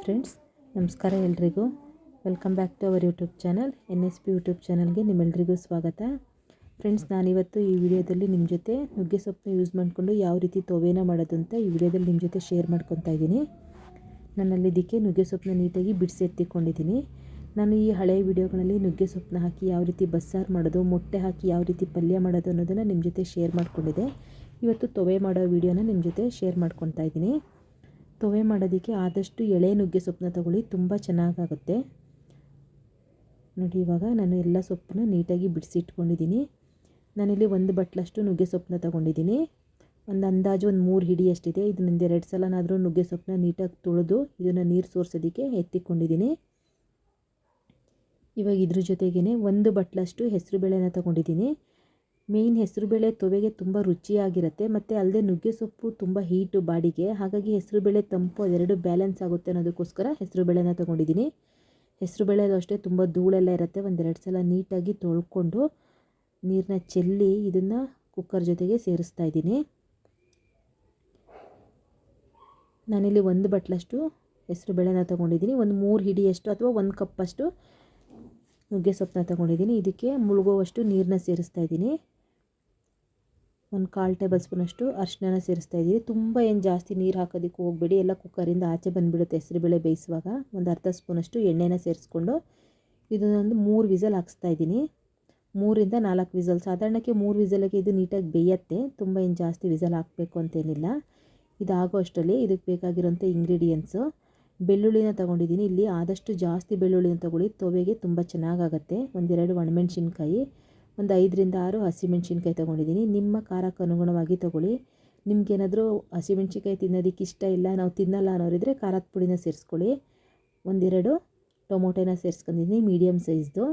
Friends, ನಮಸ್ಕಾರ ಎಲ್ರಿಗೂ. Welcome back to our YouTube channel NSP YouTube ಚಾನಲ್ಗೆ ನಿಮ್ಮೆಲ್ಲರಿಗೂ ಸ್ವಾಗತ. ಫ್ರೆಂಡ್ಸ್, ನಾನಿವತ್ತು ಈ ವಿಡಿಯೋದಲ್ಲಿ ನಿಮ್ಮ ಜೊತೆ ನುಗ್ಗೆ ಸೊಪ್ಪನ್ನ ಯೂಸ್ ಮಾಡಿಕೊಂಡು ಯಾವ ರೀತಿ ತೊವೇನ ಮಾಡೋದು ಅಂತ ಈ ವಿಡಿಯೋದಲ್ಲಿ ನಿಮ್ಮ ಜೊತೆ ಶೇರ್ ಮಾಡ್ಕೊತಾ ಇದ್ದೀನಿ. ನಾನಲ್ಲಿ ಇದಕ್ಕೆ ನುಗ್ಗೆ ಸೊಪ್ಪನ್ನ ನೀಟಾಗಿ ಬಿಡಿಸಿ ಎತ್ತಿಕೊಂಡಿದ್ದೀನಿ. ನಾನು ಈ ಹಳೆಯ ವಿಡಿಯೋಗಳಲ್ಲಿ ನುಗ್ಗೆ ಸೊಪ್ಪನ್ನ ಹಾಕಿ ಯಾವ ರೀತಿ ಬಸ್ಸಾರು ಮಾಡೋದು, ಮೊಟ್ಟೆ ಹಾಕಿ ಯಾವ ರೀತಿ ಪಲ್ಯ ಮಾಡೋದು ಅನ್ನೋದನ್ನು ನಿಮ್ಮ ಜೊತೆ ಶೇರ್ ಮಾಡ್ಕೊಂಡಿದ್ದೆ. ಇವತ್ತು ತೊವೆ ಮಾಡೋ ವಿಡಿಯೋನ ನಿಮ್ಮ ಜೊತೆ ಶೇರ್ ಮಾಡ್ಕೊತಾ ಇದ್ದೀನಿ. ತೊವೆ ಮಾಡೋದಕ್ಕೆ ಆದಷ್ಟು ಎಳೆ ನುಗ್ಗೆ ಸೊಪ್ಪನ್ನ ತಗೊಳ್ಳಿ, ತುಂಬ ಚೆನ್ನಾಗಾಗುತ್ತೆ. ನೋಡಿ, ಇವಾಗ ನಾನು ಎಲ್ಲ ಸೊಪ್ಪನ್ನ ನೀಟಾಗಿ ಬಿಡಿಸಿ ಇಟ್ಕೊಂಡಿದ್ದೀನಿ. ನಾನಿಲ್ಲಿ ಒಂದು ಬಟ್ಲಷ್ಟು ನುಗ್ಗೆ ಸೊಪ್ಪನ್ನ ತೊಗೊಂಡಿದ್ದೀನಿ. ಒಂದು ಅಂದಾಜು ಒಂದು 3 ಹಿಡಿಯಷ್ಟಿದೆ. ಇದರಿಂದ 2 ಸಲನಾದರೂ ನುಗ್ಗೆ ಸೊಪ್ಪನ್ನ ನೀಟಾಗಿ ತೊಳೆದು ಇದನ್ನು ನೀರು ಸೋರ್ಸೋದಕ್ಕೆ ಎತ್ತಿಕೊಂಡಿದ್ದೀನಿ. ಇವಾಗ ಇದ್ರ ಜೊತೆಗೇ 1 ಬಟ್ಲಷ್ಟು ಹೆಸರುಬೇಳೆನ ತೊಗೊಂಡಿದ್ದೀನಿ. ಮೇಯ್ನ್ ಹೆಸರುಬೇಳೆ ತೊವೆಗೆ ತುಂಬ ರುಚಿಯಾಗಿರುತ್ತೆ, ಮತ್ತು ಅಲ್ಲದೆ ನುಗ್ಗೆ ಸೊಪ್ಪು ತುಂಬ ಹೀಟು ಬಾಡಿಗೆ, ಹಾಗಾಗಿ ಹೆಸರುಬೇಳೆ ತಂಪು ಅದೆರಡು ಬ್ಯಾಲೆನ್ಸ್ ಆಗುತ್ತೆ ಅನ್ನೋದಕ್ಕೋಸ್ಕರ ಹೆಸರುಬೇಳೆನ ತೊಗೊಂಡಿದ್ದೀನಿ. ಹೆಸರುಬೇಳೆದು ಅಷ್ಟೇ ತುಂಬ ಧೂಳೆಲ್ಲ ಇರುತ್ತೆ. 1-2 ಸಲ ನೀಟಾಗಿ ತೊಳ್ಕೊಂಡು ನೀರನ್ನ ಚೆಲ್ಲಿ ಇದನ್ನು ಕುಕ್ಕರ್ ಜೊತೆಗೆ ಸೇರಿಸ್ತಾ ಇದ್ದೀನಿ. ನಾನಿಲ್ಲಿ 1 ಬಟ್ಲಷ್ಟು ಹೆಸರುಬೇಳೆನ ತೊಗೊಂಡಿದ್ದೀನಿ. ಒಂದು 3 ಹಿಡಿಯಷ್ಟು ಅಥವಾ 1 ಕಪ್ಪಷ್ಟು ನುಗ್ಗೆ ಸೊಪ್ಪನ್ನ ತೊಗೊಂಡಿದ್ದೀನಿ. ಇದಕ್ಕೆ ಮುಳುಗುವಷ್ಟು ನೀರನ್ನ ಸೇರಿಸ್ತಾ ಇದ್ದೀನಿ. 1/4 ಟೇಬಲ್ ಸ್ಪೂನಷ್ಟು ಅರಿಶಿನ ಸೇರಿಸ್ತಾ ಇದ್ದೀನಿ. ತುಂಬ ಏನು ಜಾಸ್ತಿ ನೀರು ಹಾಕೋದಕ್ಕೆ ಹೋಗಬೇಡಿ, ಎಲ್ಲ ಕುಕ್ಕರಿಂದ ಆಚೆ ಬಂದುಬಿಡುತ್ತೆ ಹೆಸರುಬೇಳೆ ಬೇಯಿಸುವಾಗ. ಒಂದು ಅರ್ಧ ಸ್ಪೂನಷ್ಟು ಎಣ್ಣೆನ ಸೇರಿಸ್ಕೊಂಡು ಇದನ್ನೊಂದು 3 ವಿಸಲ್ ಹಾಕ್ಸ್ತಾ ಇದ್ದೀನಿ. 3ರಿಂದ 4 ವಿಸಲ್. ಸಾಧಾರಣಕ್ಕೆ 3 ವಿಸಲಿಗೆ ಇದು ನೀಟಾಗಿ ಬೇಯುತ್ತೆ. ತುಂಬ ಏನು ಜಾಸ್ತಿ ವಿಸಲ್ ಹಾಕಬೇಕು ಅಂತೇನಿಲ್ಲ. ಇದಾಗೋ ಅಷ್ಟರಲ್ಲಿ ಇದಕ್ಕೆ ಬೇಕಾಗಿರೋಂಥ ಇಂಗ್ರೀಡಿಯೆಂಟ್ಸು. ಬೆಳ್ಳುಳ್ಳಿನ ತೊಗೊಂಡಿದ್ದೀನಿ. ಇಲ್ಲಿ ಆದಷ್ಟು ಜಾಸ್ತಿ ಬೆಳ್ಳುಳ್ಳಿನ ತೊಗೊಳ್ಳಿ, ತೊವೆಗೆ ತುಂಬ ಚೆನ್ನಾಗಾಗುತ್ತೆ. 1-2 ಒಣಮೆಣ್ಸಿನ್ಕಾಯಿ, ಒಂದು 5ರಿಂದ 6 ಹಸಿಮೆಣ್ಸಿನ್ಕಾಯಿ ತೊಗೊಂಡಿದ್ದೀನಿ. ನಿಮ್ಮ ಖಾರಕ್ಕೆ ಅನುಗುಣವಾಗಿ ತೊಗೊಳ್ಳಿ. ನಿಮ್ಗೇನಾದರೂ ಹಸಿಮೆಣ್ಸಿನ್ಕಾಯಿ ತಿನ್ನೋದಕ್ಕೆ ಇಷ್ಟ ಇಲ್ಲ, ನಾವು ತಿನ್ನಲ್ಲ ಅನ್ನೋರಿದ್ರೆ ಖಾರದ ಪುಡಿನ ಸೇರಿಸ್ಕೊಳ್ಳಿ. 1-2 ಟೊಮೊಟೊನ ಸೇರಿಸ್ಕೊಂಡಿದ್ದೀನಿ ಮೀಡಿಯಮ್ ಸೈಜ್ದು.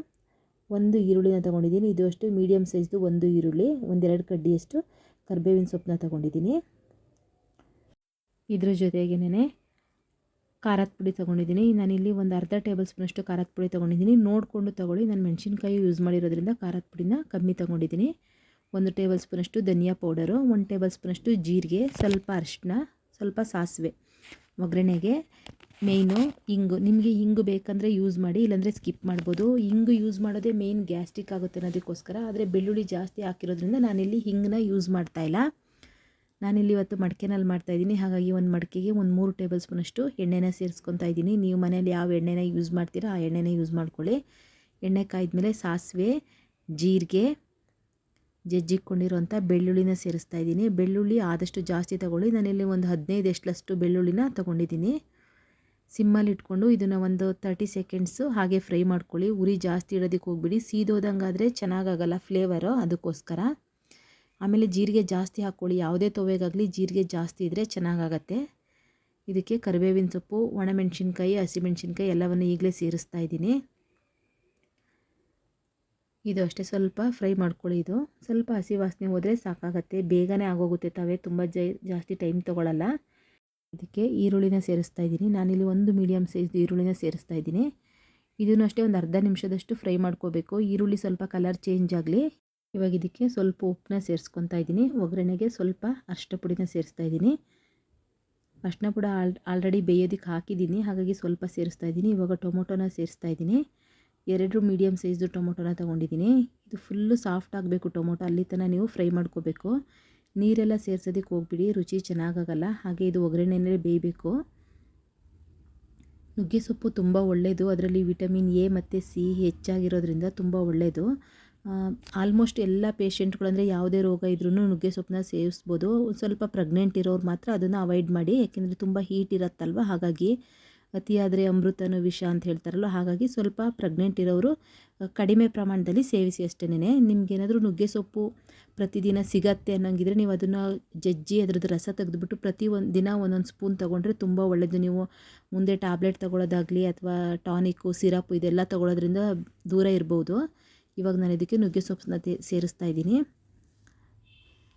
1 ಈರುಳ್ಳಿನ ತೊಗೊಂಡಿದ್ದೀನಿ. ಇದು ಅಷ್ಟೇ ಮೀಡಿಯಮ್ ಸೈಜ್ದು 1 ಈರುಳ್ಳಿ. 1-2 ಕಡ್ಡಿಯಷ್ಟು ಕರಿಬೇವಿನ ಸೊಪ್ಪನ್ನ ತೊಗೊಂಡಿದ್ದೀನಿ. ಇದ್ರ ಜೊತೆಗೇ ಖಾರದ ಪುಡಿ ತೊಗೊಂಡಿದ್ದೀನಿ. ನಾನಿಲ್ಲಿ ಒಂದು ಅರ್ಧ ಟೇಬಲ್ ಸ್ಪೂನಷ್ಟು ಖಾರದ ಪುಡಿ ತೊಗೊಂಡಿದ್ದೀನಿ. ನೋಡಿಕೊಂಡು ತೊಗೊಳ್ಳಿ. ನಾನು ಮೆಣಸಿನ್ಕಾಯಿ ಯೂಸ್ ಮಾಡಿರೋದ್ರಿಂದ ಖಾರದ ಪುಡಿನ ಕಮ್ಮಿ ತೊಗೊಂಡಿದ್ದೀನಿ. 1 ಟೇಬಲ್ ಸ್ಪೂನಷ್ಟು ಧನಿಯಾ ಪೌಡರು, 1 ಟೇಬಲ್ ಸ್ಪೂನಷ್ಟು ಜೀರಿಗೆ, ಸ್ವಲ್ಪ ಅರಿಶಿನ, ಸ್ವಲ್ಪ ಸಾಸಿವೆ. ಒಗ್ಗರಣೆಗೆ ಮೇಯ್ನು ಇಂಗು. ನಿಮಗೆ ಇಂಗು ಬೇಕಂದರೆ ಯೂಸ್ ಮಾಡಿ, ಇಲ್ಲಾಂದರೆ ಸ್ಕಿಪ್ ಮಾಡ್ಬೋದು. ಇಂಗು ಯೂಸ್ ಮಾಡೋದೇ ಮೇಯ್ನ್ ಗ್ಯಾಸ್ಟ್ರಿಕ್ ಆಗುತ್ತೆ ಅನ್ನೋದಕ್ಕೋಸ್ಕರ. ಆದರೆ ಬೆಳ್ಳುಳ್ಳಿ ಜಾಸ್ತಿ ಹಾಕಿರೋದ್ರಿಂದ ನಾನಿಲ್ಲಿ ಹಿಂಗನ್ನ ಯೂಸ್ ಮಾಡ್ತಾಯಿಲ್ಲ. ನಾನಿಲ್ಲಿ ಇವತ್ತು ಮಡಿಕೆನಲ್ಲಿ ಮಾಡ್ತಾಯಿದ್ದೀನಿ. ಹಾಗಾಗಿ ಒಂದು ಮಡಿಕೆಗೆ 3 ಟೇಬಲ್ ಸ್ಪೂನಷ್ಟು ಎಣ್ಣೆನ ಸೇರಿಸ್ಕೊತಾ ಇದ್ದೀನಿ. ನೀವು ಮನೇಲಿ ಯಾವ ಎಣ್ಣೆನ ಯೂಸ್ ಮಾಡ್ತೀರಾ ಆ ಎಣ್ಣೆನ ಯೂಸ್ ಮಾಡ್ಕೊಳ್ಳಿ. ಎಣ್ಣೆ ಕಾಯ್ದ್ಮೇಲೆ ಸಾಸಿವೆ, ಜೀರಿಗೆ, ಜಜ್ಜಿಕೊಂಡಿರೋಂಥ ಬೆಳ್ಳುಳ್ಳಿನ ಸೇರಿಸ್ತಾ ಇದ್ದೀನಿ. ಬೆಳ್ಳುಳ್ಳಿ ಆದಷ್ಟು ಜಾಸ್ತಿ ತೊಗೊಳ್ಳಿ. ನಾನಿಲ್ಲಿ ಒಂದು 15 ಎಷ್ಟಲಷ್ಟು ಬೆಳ್ಳುಳ್ಳಿನ ತೊಗೊಂಡಿದ್ದೀನಿ. ಸಿಮ್ಮಲ್ಲಿ ಇಟ್ಕೊಂಡು ಇದನ್ನು ಒಂದು 30 ಸೆಕೆಂಡ್ಸು ಹಾಗೆ ಫ್ರೈ ಮಾಡ್ಕೊಳ್ಳಿ. ಉರಿ ಜಾಸ್ತಿ ಇಡೋದಕ್ಕೆ ಹೋಗ್ಬಿಡಿ, ಸೀದೋದಂಗಾದರೆ ಚೆನ್ನಾಗಾಗಲ್ಲ ಫ್ಲೇವರು, ಅದಕ್ಕೋಸ್ಕರ. ಆಮೇಲೆ ಜೀರಿಗೆ ಜಾಸ್ತಿ ಹಾಕ್ಕೊಳ್ಳಿ. ಯಾವುದೇ ತೊವೆಗಾಗಲಿ ಜೀರಿಗೆ ಜಾಸ್ತಿ ಇದ್ದರೆ ಚೆನ್ನಾಗಾಗತ್ತೆ. ಇದಕ್ಕೆ ಕರಿಬೇವಿನ ಸೊಪ್ಪು, ಒಣಮೆಣ್ಸಿನ್ಕಾಯಿ, ಹಸಿಮೆಣ್ಸಿನ್ಕಾಯಿ ಎಲ್ಲವನ್ನು ಈಗಲೇ ಸೇರಿಸ್ತಾ ಇದ್ದೀನಿ. ಇದು ಅಷ್ಟೇ ಸ್ವಲ್ಪ ಫ್ರೈ ಮಾಡ್ಕೊಳ್ಳಿ. ಇದು ಸ್ವಲ್ಪ ಹಸಿ ವಾಸನೆ ಹೋದರೆ ಸಾಕಾಗತ್ತೆ, ಬೇಗನೆ ಆಗೋಗುತ್ತೆ. ತವೆ ತುಂಬ ಜಾಸ್ತಿ ಟೈಮ್ ತೊಗೊಳ್ಳಲ್ಲ. ಇದಕ್ಕೆ ಈರುಳ್ಳಿನ ಸೇರಿಸ್ತಾ ಇದ್ದೀನಿ. ನಾನಿಲ್ಲಿ 1 ಮೀಡಿಯಮ್ ಸೈಜ್ದು ಈರುಳ್ಳಿನ ಸೇರಿಸ್ತಾ ಇದ್ದೀನಿ. ಇದನ್ನು ಅಷ್ಟೇ ಒಂದು ಅರ್ಧ ನಿಮಿಷದಷ್ಟು ಫ್ರೈ ಮಾಡ್ಕೋಬೇಕು. ಈರುಳ್ಳಿ ಸ್ವಲ್ಪ ಕಲರ್ ಚೇಂಜ್ ಆಗಲಿ. ಇವಾಗ ಇದಕ್ಕೆ ಸ್ವಲ್ಪ ಉಪ್ಪನ್ನ ಸೇರಿಸ್ಕೊತಾ ಇದ್ದೀನಿ. ಒಗ್ಗರಣೆಗೆ ಸ್ವಲ್ಪ ಅರಿಶಿನ ಪುಡಿನ ಸೇರಿಸ್ತಾ ಇದ್ದೀನಿ. ಅರಿಶಿನ ಪುಡಿ ಆಲ್ರೆಡಿ ಬೇಯೋದಕ್ಕೆ ಹಾಕಿದ್ದೀನಿ, ಹಾಗಾಗಿ ಸ್ವಲ್ಪ ಸೇರಿಸ್ತಾ ಇದ್ದೀನಿ. ಇವಾಗ ಟೊಮೊಟೊನ ಸೇರಿಸ್ತಾ ಇದ್ದೀನಿ. 2 ಮೀಡಿಯಮ್ ಸೈಜ್ದು ಟೊಮೊಟೊನ ತೊಗೊಂಡಿದ್ದೀನಿ. ಇದು ಫುಲ್ಲು ಸಾಫ್ಟ್ ಆಗಬೇಕು ಟೊಮೊಟೊ, ಅಲ್ಲಿ ತನಕ ನೀವು ಫ್ರೈ ಮಾಡ್ಕೋಬೇಕು. ನೀರೆಲ್ಲ ಸೇರಿಸೋದಕ್ಕೆ ಹೋಗ್ಬಿಡಿ, ರುಚಿ ಚೆನ್ನಾಗಾಗಲ್ಲ. ಹಾಗೆ ಇದು ಒಗ್ಗರಣೆಯಲ್ಲೇ ಬೇಯಬೇಕು. ನುಗ್ಗೆ ಸೊಪ್ಪು ತುಂಬ ಒಳ್ಳೆಯದು. ಅದರಲ್ಲಿ ವಿಟಮಿನ್ ಎ ಮತ್ತು ಸಿ ಹೆಚ್ಚಾಗಿರೋದ್ರಿಂದ ತುಂಬ ಒಳ್ಳೆಯದು. ಆಲ್ಮೋಸ್ಟ್ ಎಲ್ಲ ಪೇಷಂಟ್ಗಳು, ಅಂದರೆ ಯಾವುದೇ ರೋಗ ಇದ್ರೂ ನುಗ್ಗೆ ಸೊಪ್ಪನ್ನ ಸೇವಿಸ್ಬೋದು. ಸ್ವಲ್ಪ ಪ್ರೆಗ್ನೆಂಟ್ ಇರೋರು ಮಾತ್ರ ಅದನ್ನು ಅವಾಯ್ಡ್ ಮಾಡಿ, ಯಾಕೆಂದರೆ ತುಂಬ ಹೀಟ್ ಇರುತ್ತಲ್ವ. ಹಾಗಾಗಿ ಅತಿಯಾದರೆ ಅಮೃತನೂ ವಿಷ ಅಂತ ಹೇಳ್ತಾರಲ್ವ, ಹಾಗಾಗಿ ಸ್ವಲ್ಪ ಪ್ರೆಗ್ನೆಂಟ್ ಇರೋರು ಕಡಿಮೆ ಪ್ರಮಾಣದಲ್ಲಿ ಸೇವಿಸಿ ಅಷ್ಟೇನೆ. ನಿಮಗೇನಾದರೂ ನುಗ್ಗೆ ಸೊಪ್ಪು ಪ್ರತಿದಿನ ಸಿಗತ್ತೆ ಅನ್ನೋಂಗಿದ್ರೆ ನೀವು ಅದನ್ನು ಜಜ್ಜಿ ಅದರದ್ದು ರಸ ತೆಗೆದುಬಿಟ್ಟು ದಿನ ಒಂದೊಂದು ಸ್ಪೂನ್ ತೊಗೊಂಡ್ರೆ ತುಂಬ ಒಳ್ಳೆಯದು. ನೀವು ಮುಂದೆ ಟ್ಯಾಬ್ಲೆಟ್ ತೊಗೊಳ್ಳೋದಾಗಲಿ ಅಥವಾ ಟಾನಿಕ್ಕು, ಸಿರಪ್ ಇದೆಲ್ಲ ತೊಗೊಳ್ಳೋದ್ರಿಂದ ದೂರ ಇರ್ಬೋದು. ಇವಾಗ ನಾನು ಇದಕ್ಕೆ ನುಗ್ಗೆ ಸೊಪ್ಪನ್ನ ಸೇರಿಸ್ತಾ ಇದ್ದೀನಿ.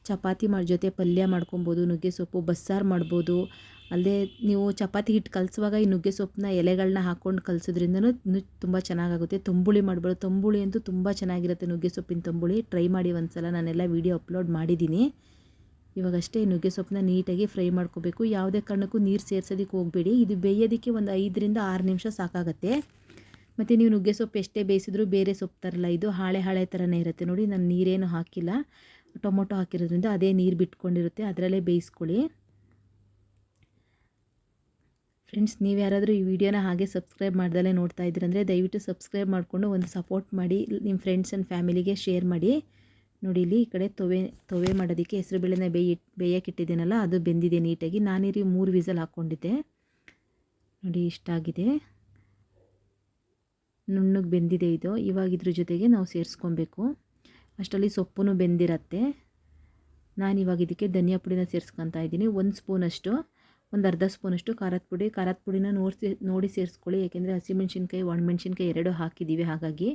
ಚಪಾತಿ ಜೊತೆ ಪಲ್ಯ ಮಾಡ್ಕೊಬೋದು. ನುಗ್ಗೆ ಸೊಪ್ಪು ಬಸ್ಸಾರು ಮಾಡ್ಬೋದು. ಅಲ್ಲದೆ ನೀವು ಚಪಾತಿ ಹಿಟ್ಟು ಕಲಸುವಾಗ ಈ ನುಗ್ಗೆ ಸೊಪ್ಪನ್ನ ಎಲೆಗಳನ್ನ ಹಾಕ್ಕೊಂಡು ಕಲಸೋದ್ರಿಂದನೂ ತುಂಬ ಚೆನ್ನಾಗಾಗುತ್ತೆ. ತಂಬುಳಿ ಮಾಡ್ಬೋದು. ತಂಬುಳಿ ಅಂತೂ ತುಂಬ ಚೆನ್ನಾಗಿರುತ್ತೆ. ನುಗ್ಗೆ ಸೊಪ್ಪಿನ ತಂಬುಳಿ ಟ್ರೈ ಮಾಡಿ ಒಂದ್ಸಲ, ನಾನೆಲ್ಲ ವೀಡಿಯೋ ಅಪ್ಲೋಡ್ ಮಾಡಿದ್ದೀನಿ. ಇವಾಗಷ್ಟೇ ನುಗ್ಗೆ ಸೊಪ್ಪನ್ನ ನೀಟಾಗಿ ಫ್ರೈ ಮಾಡ್ಕೋಬೇಕು. ಯಾವುದೇ ಕಾರಣಕ್ಕೂ ನೀರು ಸೇರ್ಸೋದಕ್ಕೆ ಹೋಗಬೇಡಿ. ಇದು ಬೇಯೋದಕ್ಕೆ ಒಂದು 5ರಿಂದ 6 ನಿಮಿಷ ಸಾಕಾಗತ್ತೆ. ಮತ್ತು ನೀವು ನುಗ್ಗೆ ಸೊಪ್ಪು ಎಷ್ಟೇ ಬೇಯಿಸಿದ್ರೂ ಬೇರೆ ಸೊಪ್ಪು ತರಲ್ಲ, ಇದು ಹಾಳೆ ಥರನೇ ಇರುತ್ತೆ. ನೋಡಿ ನಾನು ನೀರೇನು ಹಾಕಿಲ್ಲ, ಟೊಮೊಟೊ ಹಾಕಿರೋದ್ರಿಂದ ಅದೇ ನೀರು ಬಿಟ್ಕೊಂಡಿರುತ್ತೆ, ಅದರಲ್ಲೇ ಬೇಯಿಸ್ಕೊಳ್ಳಿ. ಫ್ರೆಂಡ್ಸ್, ನೀವು ಯಾರಾದರೂ ಈ ವಿಡಿಯೋನ ಹಾಗೆ ಸಬ್ಸ್ಕ್ರೈಬ್ ಮಾಡ್ದಲೇ ನೋಡ್ತಾ ಇದ್ದೀರಂದರೆ ದಯವಿಟ್ಟು ಸಬ್ಸ್ಕ್ರೈಬ್ ಮಾಡಿಕೊಂಡು ಒಂದು ಸಪೋರ್ಟ್ ಮಾಡಿ, ನಿಮ್ಮ ಫ್ರೆಂಡ್ಸ್ ಆ್ಯಂಡ್ ಫ್ಯಾಮಿಲಿಗೆ ಶೇರ್ ಮಾಡಿ. ನೋಡಿ ಇಲ್ಲಿ ಈ ಕಡೆ ತೊವೆ ಮಾಡೋದಕ್ಕೆ ಹೆಸರುಬೇಳೆನ ಬೇಯಕ್ಕಿಟ್ಟಿದ್ದೀನಲ್ಲ, ಅದು ಬೆಂದಿದೆ ನೀಟಾಗಿ. ನಾನಿಲ್ಲಿ 3 ವಿಸಲ್ ಹಾಕ್ಕೊಂಡಿದ್ದೆ. ನೋಡಿ ಇಷ್ಟಾಗಿದೆ, ನುಣ್ಣಗೆ ಬೆಂದಿದೆ ಇದು. ಇವಾಗ ಇದ್ರ ಜೊತೆಗೆ ನಾವು ಸೇರಿಸ್ಕೊಬೇಕು. ಅಷ್ಟರಲ್ಲಿ ಸೊಪ್ಪು ಬೆಂದಿರತ್ತೆ. ನಾನಿವಾಗ ಇದಕ್ಕೆ ಧನಿಯಾ ಪುಡಿನ ಸೇರಿಸ್ಕೊತಾ ಇದ್ದೀನಿ. 1 ಸ್ಪೂನಷ್ಟು, ಒಂದು ಅರ್ಧ ಸ್ಪೂನಷ್ಟು ಖಾರದ ಪುಡಿನ ನೋಡಿ ಸೇರಿಸ್ಕೊಳ್ಳಿ. ಯಾಕೆಂದರೆ ಹಸಿಮೆಣ್ಸಿನ್ಕಾಯಿ ಒಣಮೆಣ್ಸಿನ್ಕಾಯಿ 2 ಹಾಕಿದ್ದೀವಿ. ಹಾಗಾಗಿ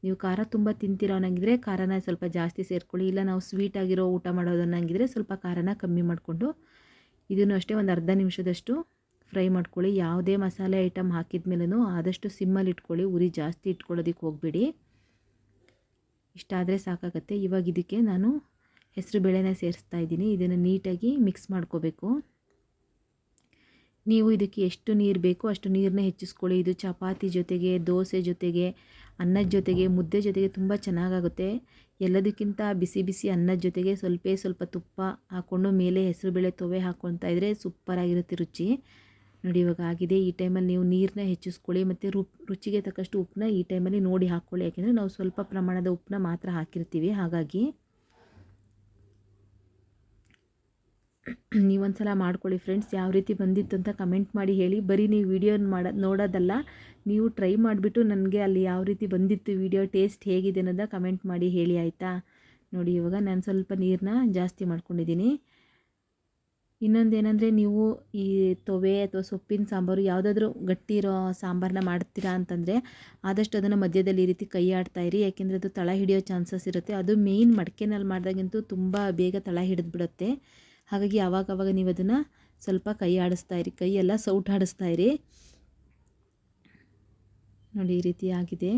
ನೀವು ಖಾರ ತುಂಬ ತಿಂತೀರೋ ಅನ್ನಂಗಿದ್ರೆ ಖಾರನ ಸ್ವಲ್ಪ ಜಾಸ್ತಿ ಸೇರಿಕೊಳ್ಳಿ. ಇಲ್ಲ ನಾವು ಸ್ವೀಟ್ ಆಗಿರೋ ಊಟ ಮಾಡೋದನ್ನಂಗಿದ್ರೆ ಸ್ವಲ್ಪ ಖಾರನ ಕಮ್ಮಿ ಮಾಡಿಕೊಂಡು ಇದನ್ನು ಅಷ್ಟೇ ಒಂದು ಅರ್ಧ ನಿಮಿಷದಷ್ಟು ಫ್ರೈ ಮಾಡ್ಕೊಳ್ಳಿ. ಯಾವುದೇ ಮಸಾಲೆ ಐಟಮ್ ಹಾಕಿದ ಮೇಲೂ ಆದಷ್ಟು ಸಿಮ್ಮಲ್ಲಿ ಇಟ್ಕೊಳ್ಳಿ, ಉರಿ ಜಾಸ್ತಿ ಇಟ್ಕೊಳ್ಳೋದಕ್ಕೆ ಹೋಗಬೇಡಿ. ಇಷ್ಟಾದರೆ ಸಾಕಾಗತ್ತೆ. ಇವಾಗ ಇದಕ್ಕೆ ನಾನು ಹೆಸರುಬೇಳೆನ ಸೇರಿಸ್ತಾ ಇದ್ದೀನಿ. ಇದನ್ನು ನೀಟಾಗಿ ಮಿಕ್ಸ್ ಮಾಡ್ಕೋಬೇಕು. ನೀವು ಇದಕ್ಕೆ ಎಷ್ಟು ನೀರು ಬೇಕೋ ಅಷ್ಟು ನೀರನ್ನ ಹೆಚ್ಚಿಸ್ಕೊಳ್ಳಿ. ಇದು ಚಪಾತಿ ಜೊತೆಗೆ, ದೋಸೆ ಜೊತೆಗೆ, ಅನ್ನದ ಜೊತೆಗೆ, ಮುದ್ದೆ ಜೊತೆಗೆ ತುಂಬ ಚೆನ್ನಾಗಾಗುತ್ತೆ. ಎಲ್ಲದಕ್ಕಿಂತ ಬಿಸಿ ಬಿಸಿ ಅನ್ನದ ಜೊತೆಗೆ ಸ್ವಲ್ಪ ತುಪ್ಪ ಹಾಕ್ಕೊಂಡು ಮೇಲೆ ಹೆಸರುಬೇಳೆ ತೊವೆ ಹಾಕ್ಕೊತಾ ಇದ್ದರೆ ಸೂಪರಾಗಿರುತ್ತೆ ರುಚಿ. ನೋಡಿ ಇವಾಗ ಆಗಿದೆ. ಈ ಟೈಮಲ್ಲಿ ನೀವು ನೀರನ್ನ ಹೆಚ್ಚಿಸ್ಕೊಳ್ಳಿ ಮತ್ತು ರುಚಿಗೆ ತಕ್ಕಷ್ಟು ಉಪ್ಪನ್ನ ಈ ಟೈಮಲ್ಲಿ ನೋಡಿ ಹಾಕ್ಕೊಳ್ಳಿ. ಯಾಕೆಂದರೆ ನಾವು ಸ್ವಲ್ಪ ಪ್ರಮಾಣದ ಉಪ್ಪನ್ನ ಮಾತ್ರ ಹಾಕಿರ್ತೀವಿ. ಹಾಗಾಗಿ ನೀವೊಂದು ಸಲ ಮಾಡ್ಕೊಳ್ಳಿ ಫ್ರೆಂಡ್ಸ್. ಯಾವ ರೀತಿ ಬಂದಿತ್ತು ಅಂತ ಕಮೆಂಟ್ ಮಾಡಿ ಹೇಳಿ. ಬರೀ ನೀವು ವಿಡಿಯೋ ನೋಡೋದಲ್ಲ, ನೀವು ಟ್ರೈ ಮಾಡಿಬಿಟ್ಟು ನನಗೆ ಅಲ್ಲಿ ಯಾವ ರೀತಿ ಬಂದಿತ್ತು ವಿಡಿಯೋ, ಟೇಸ್ಟ್ ಹೇಗಿದೆ ಅನ್ನೋದನ್ನ ಕಮೆಂಟ್ ಮಾಡಿ ಹೇಳಿ, ಆಯಿತಾ. ನೋಡಿ ಇವಾಗ ನಾನು ಸ್ವಲ್ಪ ನೀರನ್ನ ಜಾಸ್ತಿ ಮಾಡ್ಕೊಂಡಿದ್ದೀನಿ. ಇನ್ನೊಂದೇನೆಂದರೆ, ನೀವು ಈ ತೊವೆ ಅಥವಾ ಸೊಪ್ಪಿನ ಸಾಂಬಾರು ಯಾವುದಾದ್ರೂ ಗಟ್ಟಿ ಇರೋ ಸಾಂಬಾರನ್ನ ಮಾಡ್ತೀರಾ ಅಂತಂದರೆ ಆದಷ್ಟು ಅದನ್ನು ಮಧ್ಯದಲ್ಲಿ ಈ ರೀತಿ ಕೈ ಆಡ್ತಾಯಿರಿ. ಯಾಕೆಂದರೆ ಅದು ತಳ ಹಿಡಿಯೋ ಚಾನ್ಸಸ್ ಇರುತ್ತೆ. ಅದು ಮೇಯ್ನ್ ಮಡಿಕೆನಲ್ಲಿ ಮಾಡಿದಾಗಂತೂ ತುಂಬ ಬೇಗ ತಳ ಹಿಡಿದ್ಬಿಡುತ್ತೆ. ಹಾಗಾಗಿ ಆವಾಗವಾಗ ನೀವು ಅದನ್ನು ಸ್ವಲ್ಪ ಕೈ ಆಡಿಸ್ತಾಯಿರಿ, ಕೈಯೆಲ್ಲ ಸೌಟಾಡಿಸ್ತಾಯಿರಿ. ನೋಡಿ ಈ ರೀತಿ ಆಗಿದೆ.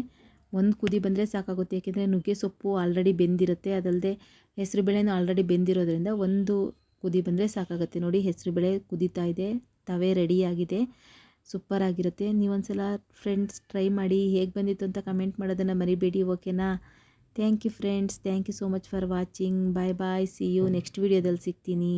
ಒಂದು ಕುದಿ ಬಂದರೆ ಸಾಕಾಗುತ್ತೆ. ಯಾಕೆಂದರೆ ನುಗ್ಗೆ ಸೊಪ್ಪು ಆಲ್ರೆಡಿ ಬೆಂದಿರುತ್ತೆ, ಅದಲ್ಲದೆ ಹೆಸರುಬೇಳೆನೂ ಆಲ್ರೆಡಿ ಬೆಂದಿರೋದ್ರಿಂದ ಒಂದು ಕುದಿ ಬಂದರೆ ಸಾಕಾಗುತ್ತೆ. ನೋಡಿ ಹೆಸರುಬೇಳೆ ಕುದೀತಾ ಇದೆ, ತವೆ ರೆಡಿಯಾಗಿದೆ, ಸೂಪರಾಗಿರುತ್ತೆ. ನೀವೊಂದ್ಸಲ ಫ್ರೆಂಡ್ಸ್ ಟ್ರೈ ಮಾಡಿ, ಹೇಗೆ ಬಂದಿತ್ತು ಅಂತ ಕಮೆಂಟ್ ಮಾಡೋದನ್ನು ಮರಿಬೇಡಿ, ಓಕೆನಾ. Thank you friends, thank you so much for watching. Bye bye, see you next ವಿಡಿಯೋದಲ್ಲಿ ಸಿಗ್ತೀನಿ.